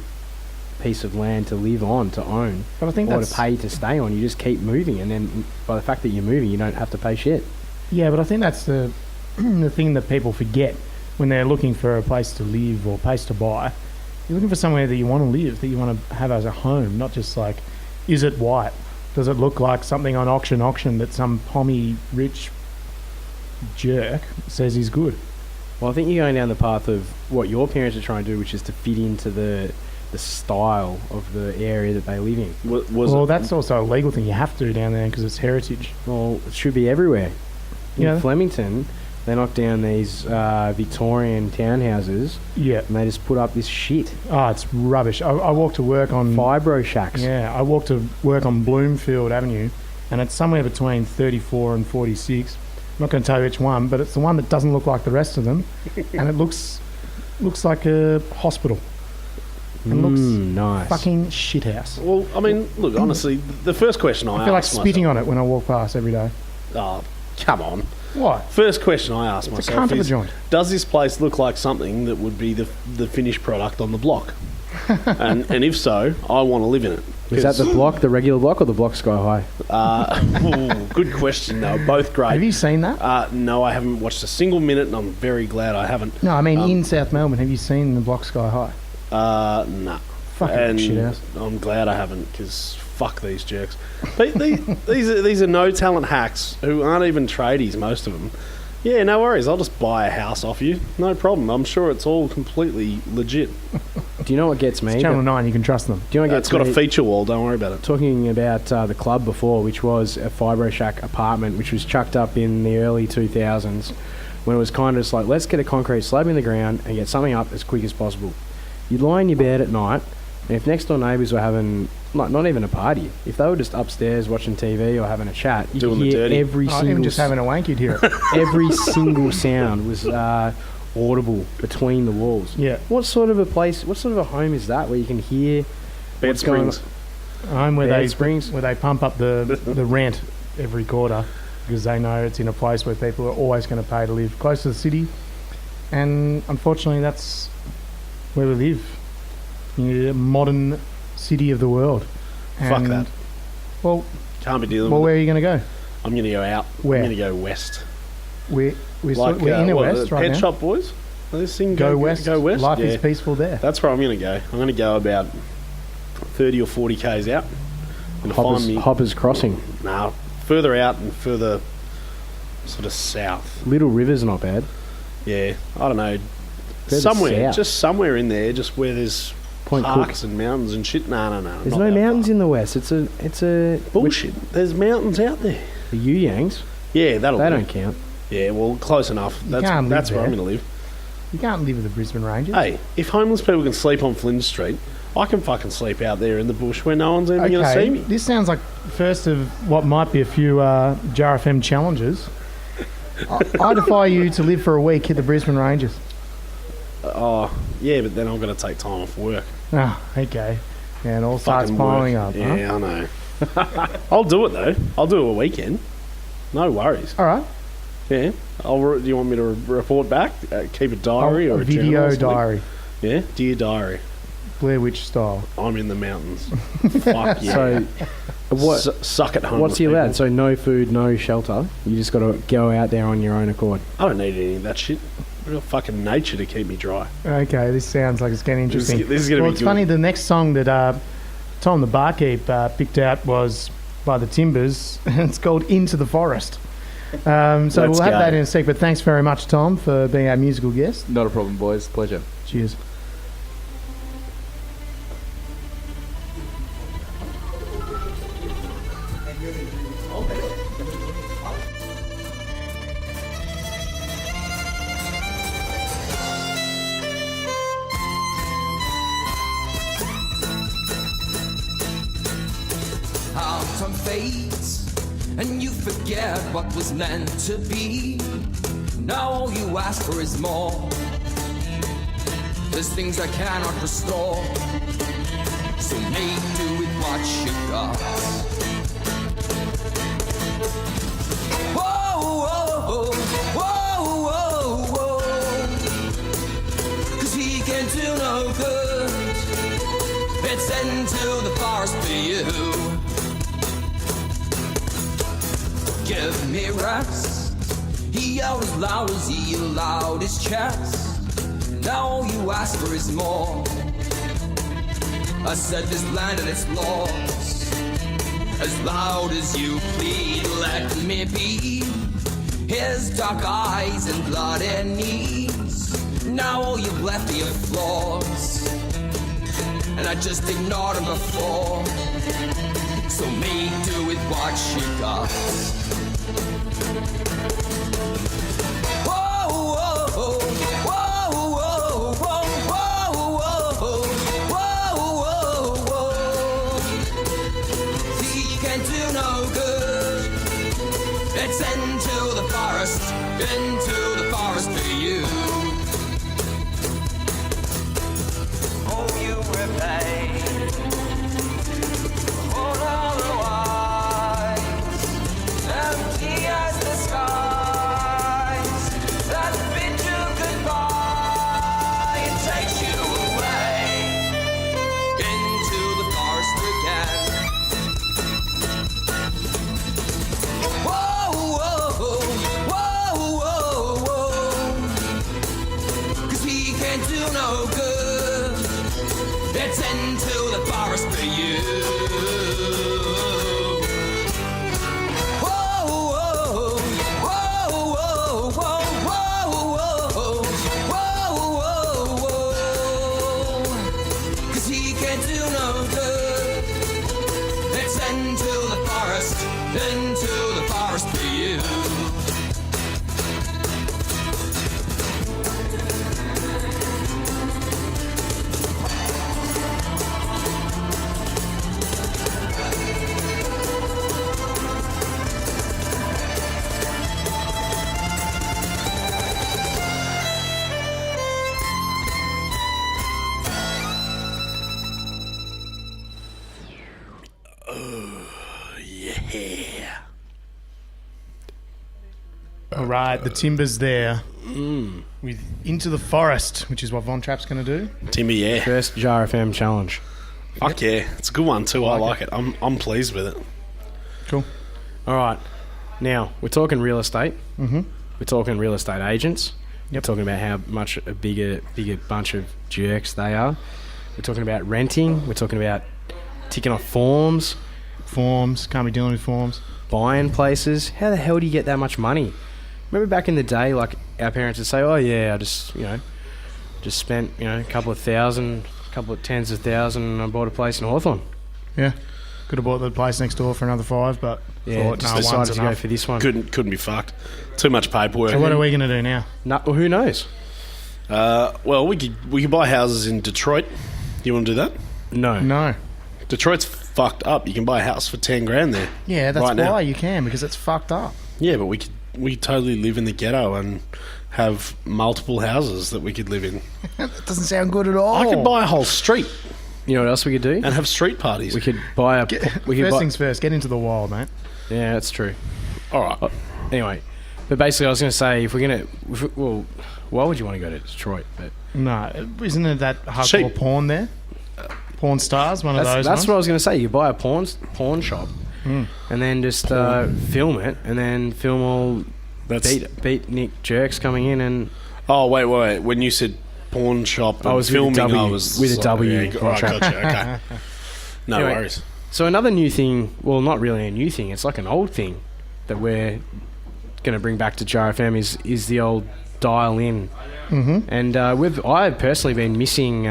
piece of land to live on, to own, but I think or to pay to stay on. You just keep moving, and then by the fact that you're moving, you don't have to pay shit. Yeah, but I think that's the thing that people forget when they're looking for a place to live or a place to buy. You're looking for somewhere that you want to live, that you want to have as a home, not just like, is it white? Does it look like something on auction that some pommy rich jerk says is good? Well, I think you're going down the path of what your parents are trying to do, which is to fit into the style of the area that they live in. That's also a legal thing. You have to down there because it's heritage. Well, it should be everywhere. Yeah. In Flemington, they knocked down these Victorian townhouses. Yeah. And they just put up this shit. Oh, it's rubbish. I walk to work on... Fibro shacks. Yeah, I walk to work on Bloomfield Avenue, and it's somewhere between 34 and 46. I'm not going to tell you which one, but it's the one that doesn't look like the rest of them, and it looks like a hospital. It looks nice. Fucking shithouse. Well, I mean, look, honestly, the first question I feel like spitting on it when I walk past every day. Oh, come on. What? First question I ask myself is, joint. Does this place look like something that would be the finished product on the block? and if so, I want to live in it. Is that the block, the regular block, or the block Sky High? Good question. They were both great. Have you seen that? No, I haven't watched a single minute, and I'm very glad I haven't. No, I mean in South Melbourne. Have you seen the block Sky High? No. Fucking shit house. I'm glad I haven't, because fuck these jerks. These are no talent hacks who aren't even tradies, most of them. Yeah, no worries. I'll just buy a house off you. No problem. I'm sure it's all completely legit. Do you know what gets me? It's Channel 9. You can trust them. Do you know what It's got a feature wall. Don't worry about it. Talking about the club before, which was a Fibro Shack apartment, which was chucked up in the early 2000s, when it was kind of just like, let's get a concrete slab in the ground and get something up as quick as possible. You'd lie in your bed at night, and if next door neighbours were having, not even a party, if they were just upstairs watching TV or having a chat, you could hear every single... Even just having a wank, you'd hear it. Every single sound was audible between the walls. Yeah. What sort of a home is that, where you can hear Bed Springs. A home where Bed Springs. where they pump up the rent every quarter, because they know it's in a place where people are always going to pay to live close to the city. And unfortunately, that's where we live. In a modern city of the world. Fuck that. Well, can't be dealing well, with where are you going to go? I'm going to go out. Where? I'm going to go west. We're in the west right Pet now. Shop Boys? This thing Go west. Go west. Life yeah. is peaceful there. That's where I'm going to go. I'm going to go about 30 or 40 k's out. Hoppers Crossing. No, further out and further sort of south. Little River's not bad. Yeah, I don't know. South. Just somewhere in there, just where there's Point parks Cook. and mountains and shit. No. There's no mountains in the west. It's a bullshit. There's mountains out there. The Yuyangs. Yeah, They don't count. Yeah, well, close enough. That's where I'm going to live. You can't live with the Brisbane Rangers. Hey, if homeless people can sleep on Flynn Street, I can fucking sleep out there in the bush where no one's even going to see me. This sounds like first of what might be a few JarFM challenges. I defy you to live for a week at the Brisbane Rangers. Oh, yeah, but then I'm going to take time off work. Oh, okay. Yeah, it all starts piling up. Yeah, I know. I'll do it, though. I'll do it a weekend. No worries. All right. Yeah. Do you want me to report back? Keep a diary or a video diary? Yeah, dear diary. Blair Witch style. I'm in the mountains. Fuck yeah. So, suck at home. What's he allowed? So no food, no shelter. You just got to go out there on your own accord. I don't need any of that shit. I've got fucking nature to keep me dry. Okay, this sounds like it's getting interesting. This is going to be it's funny, the next song that Tom the Barkeep picked out was by the Timbers, and it's called Into the Forest. So we'll have that in a sec, but thanks very much, Tom, for being our musical guest. Not a problem, boys. Pleasure. Cheers. fades, and you forget what was meant to be. Now all you ask for is more. There's things I cannot restore, so make do with what you got. Whoa, whoa, whoa, whoa, whoa. 'Cause he can do no good. It's into the forest for you. Give me rest. He yelled as loud as he allowed his chest. Now all you ask for is more. I said this land and its laws. As loud as you plead, let me be. His dark eyes and bloody knees. Now all you've left are your flaws, and I just ignored them before. So make do with what you got. Whoa, whoa, whoa, whoa, whoa, whoa, whoa, whoa, whoa. See, you can do no good. It's into the forest for you. Oh, you repay. Hold all the wise, empty as the skies that bid you goodbye. It takes you away into the forest again. Whoa, whoa, whoa, whoa, whoa. 'Cause he can't do no good. It's into the forest for you. Whoa, whoa, whoa, whoa, whoa, whoa, whoa, whoa. 'Cause he can't do no good. It's into the forest for you. All right, the timber's there. With Into the Forest, which is what Von Trapp's going to do. Timber, yeah. First JarFM challenge. Fuck yeah. It's a good one too. I like it. I'm pleased with it. Cool. All right. Now, we're talking real estate. Mm-hmm. We're talking real estate agents. Yep. We're talking about how much a bigger bunch of jerks they are. We're talking about renting. We're talking about ticking off forms. Forms. Can't be dealing with forms. Buying places. How the hell do you get that much money? Remember back in the day, like, our parents would say, oh, yeah, I just spent, a couple of thousand, a couple of tens of thousand, and I bought a place in Hawthorne. Yeah. Could have bought the place next door for another 5, but thought, just no, decided one's to enough. go for this one. Couldn't be fucked. Too much paperwork. So what are we going to do now? No, well, who knows? Well, we could buy houses in Detroit. You want to do that? No. Detroit's fucked up. You can buy a house for 10 grand there. Yeah, that's right now. why you can, because it's fucked up. Yeah, but we could totally live in the ghetto and have multiple houses that we could live in. That doesn't sound good at all. I could buy a whole street You know what else we could do? and have street parties. We could buy a... First things first, get into the wild, mate. Yeah, that's true. All right. Anyway, but basically I was going to say, if we're going to... Well, why would you want to go to Detroit? But No, isn't it that hardcore Cheap. porn there? Porn stars, one of those that's ones? what I was going to say. You buy a porn shop and then just film it and then film all beatnik jerks coming in and... Oh, wait. When you said pawn shop and filming, I was... with a W. Yeah, all right, gotcha, okay. No Anyway, worries. So another new thing, well, not really a new thing, it's like an old thing that we're going to bring back to JarFM is the old dial-in. Mm-hmm. And I've personally been missing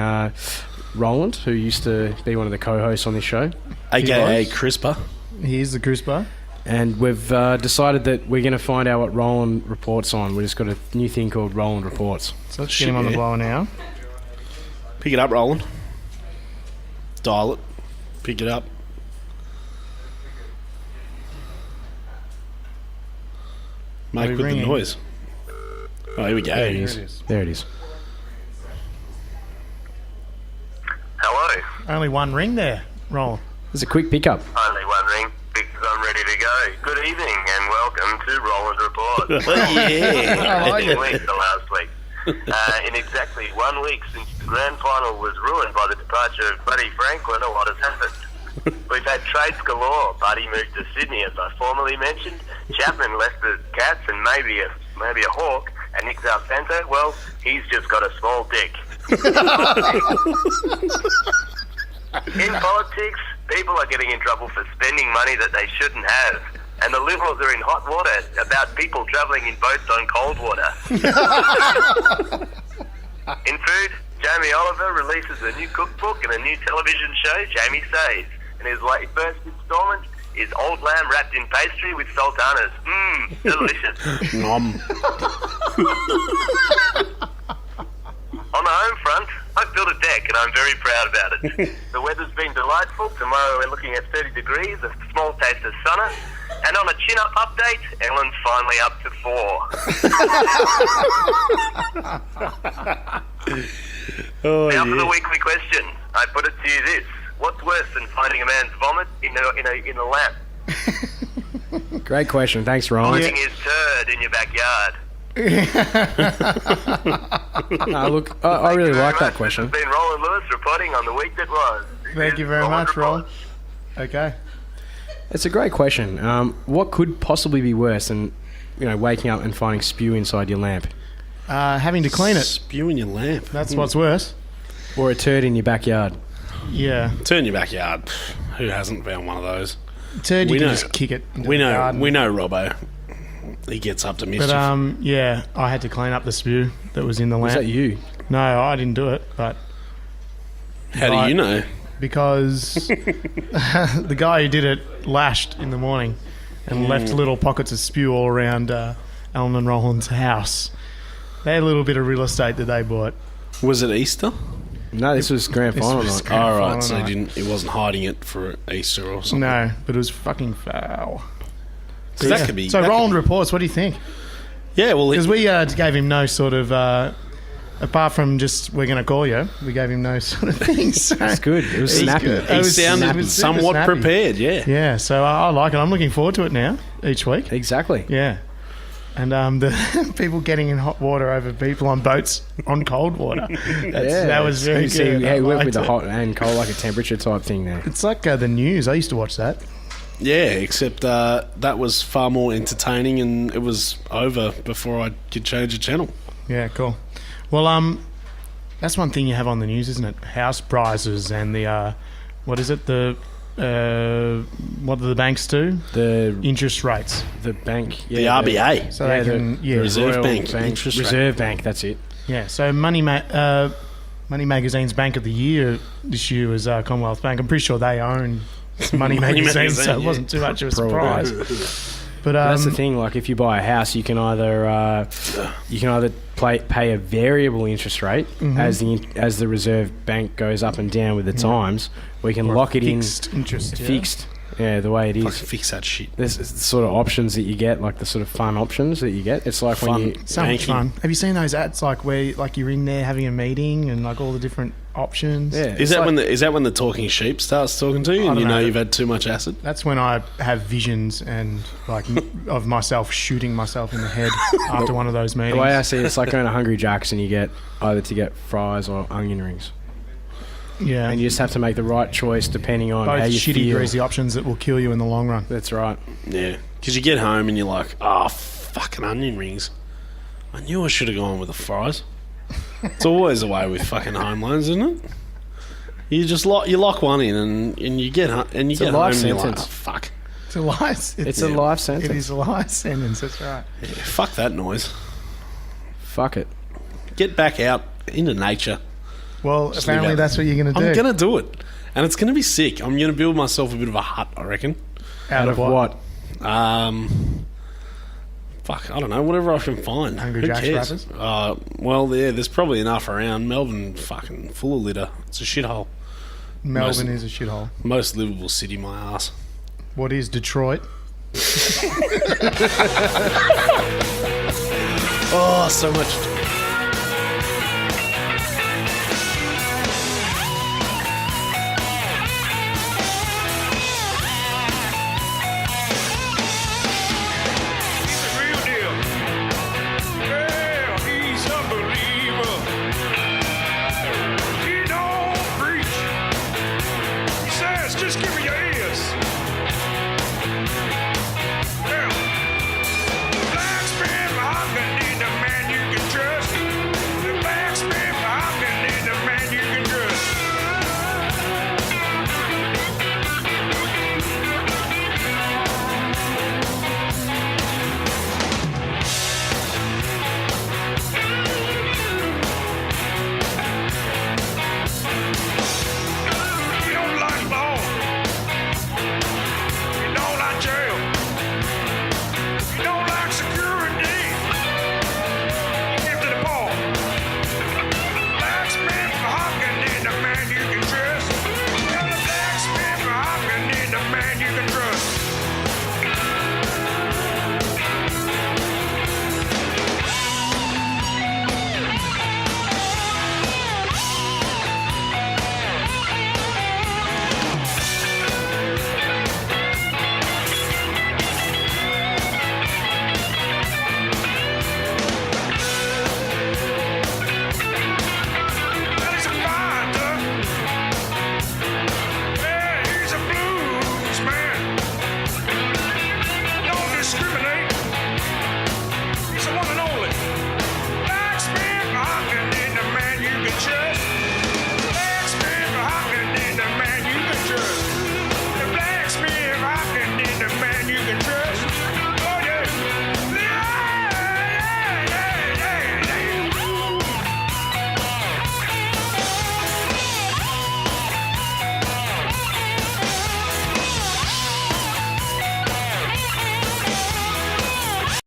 Roland, who used to be one of the co-hosts on this show. AKA Crisper. Here's the crisper. And we've decided that we're going to find out what Roland reports on. We've just got a new thing called Roland Reports. So let's get him on the blower now. Pick it up, Roland. Dial it. Pick it up. Make with the noise. Oh, here we go. There it is. There it is. Hello. Only one ring there, Roland. There's a quick pickup. Only one ring because I'm ready to go. Good evening and welcome to Roland Report. Yeah. I like it. Week the last week. In exactly 1 week since the grand final was ruined by the departure of Buddy Franklin, a lot has happened. We've had trades galore. Buddy moved to Sydney, as I formerly mentioned. Chapman left the Cats and maybe a Hawk. And Nick Santo, well, he's just got a small dick. In politics, people are getting in trouble for spending money that they shouldn't have. And the Liberals are in hot water about people travelling in boats on cold water. In food, Jamie Oliver releases a new cookbook and a new television show, Jamie Saves. And his first instalment is old lamb wrapped in pastry with sultanas. Mmm, delicious. Nom. On the home front, I've built a deck and I'm very proud about it. The weather's been delightful. Tomorrow we're looking at 30 degrees, a small taste of sunner. And on a chin-up update, Ellen's finally up to 4. Now for the weekly question. I put it to you this. What's worse than finding a man's vomit in a lamp? Great question. Thanks, Ron. Finding his turd in your backyard. Look, I really like that question. This has been Roland Lewis reporting on the week that was. Thank you very much, Roland. Okay. It's a great question. What could possibly be worse than, waking up and finding spew inside your lamp? Having to clean it. Spew in your lamp. That's what's worse. Or a turd in your backyard. Yeah. Turn your backyard. Who hasn't found one of those? Turd, you can just kick it into the garden. We know Robbo. He gets up to mischief. But, yeah, I had to clean up the spew that was in the lamp. Was that you? No, I didn't do it, but... How do you know? Because the guy who did it lashed in the morning and left little pockets of spew all around Alan and Roland's house. They had a little bit of real estate that they bought. Was it Easter? No, this was grand final night. All right, so he wasn't hiding it for Easter or something. No, but it was fucking foul. So that could be. So Roland reports. What do you think? Yeah, well, because we gave him no sort of. Apart from just, we're going to call you, we gave him no sort of thing. So it's good. It was snappy. He sounded somewhat prepared, yeah. Yeah, so I like it. I'm looking forward to it now, each week. Exactly. Yeah. And the people getting in hot water over people on boats on cold water. That was very good. Yeah, we went with the hot and cold, like a temperature type thing there. It's like the news. I used to watch that. Yeah, except that was far more entertaining and it was over before I could change the channel. Yeah, cool. Well, that's one thing you have on the news, isn't it? House prices and the, what is it? What do the banks do? The interest rates. The bank. Yeah, the RBA. So they can, the Reserve Bank. Interest Reserve Bank, that's it. Yeah, so Money Magazine's Bank of the Year this year was Commonwealth Bank. I'm pretty sure they own Money Magazine, so it wasn't too much of a surprise. But that's the thing. Like, if you buy a house, you can either pay a variable interest rate as the Reserve Bank goes up and down with the times. We can lock it in interest, fixed. Yeah, the way it is. Fucking fix that shit. There's the sort of options that you get, like the sort of fun options that you get. It's like fun. when you so much fun. Have you seen those ads, like where you're in there having a meeting and like all the different options? Yeah. Is that when the talking sheep starts talking to you and you know you've had too much acid? That's when I have visions and like of myself shooting myself in the head after one of those meetings. The way I see it, it's like going to Hungry Jack's and you get either to get fries or onion rings. Yeah, and you just have to make the right choice depending on both how you shitty, feel. greasy options that will kill you in the long run. That's right. Yeah, because you get home and you're like, oh, fucking onion rings. I knew I should have gone with the fries. It's always the way with fucking home loans, isn't it? You just lock one in and you get home and you're like, oh, fuck. It's a life. It's a life sentence. It is a life sentence. That's right. Yeah, fuck that noise. Fuck it. Get back out into nature. Well, just apparently that's what you're going to do. I'm going to do it. And it's going to be sick. I'm going to build myself a bit of a hut, I reckon. Out of what? Fuck, I don't know. Whatever I can find. Hungry Who Jack's cares? rappers? Well, yeah, there's probably enough around. Melbourne fucking full of litter. It's a shithole. Melbourne is a shithole. Most livable city, my ass. What is Detroit? Oh, so much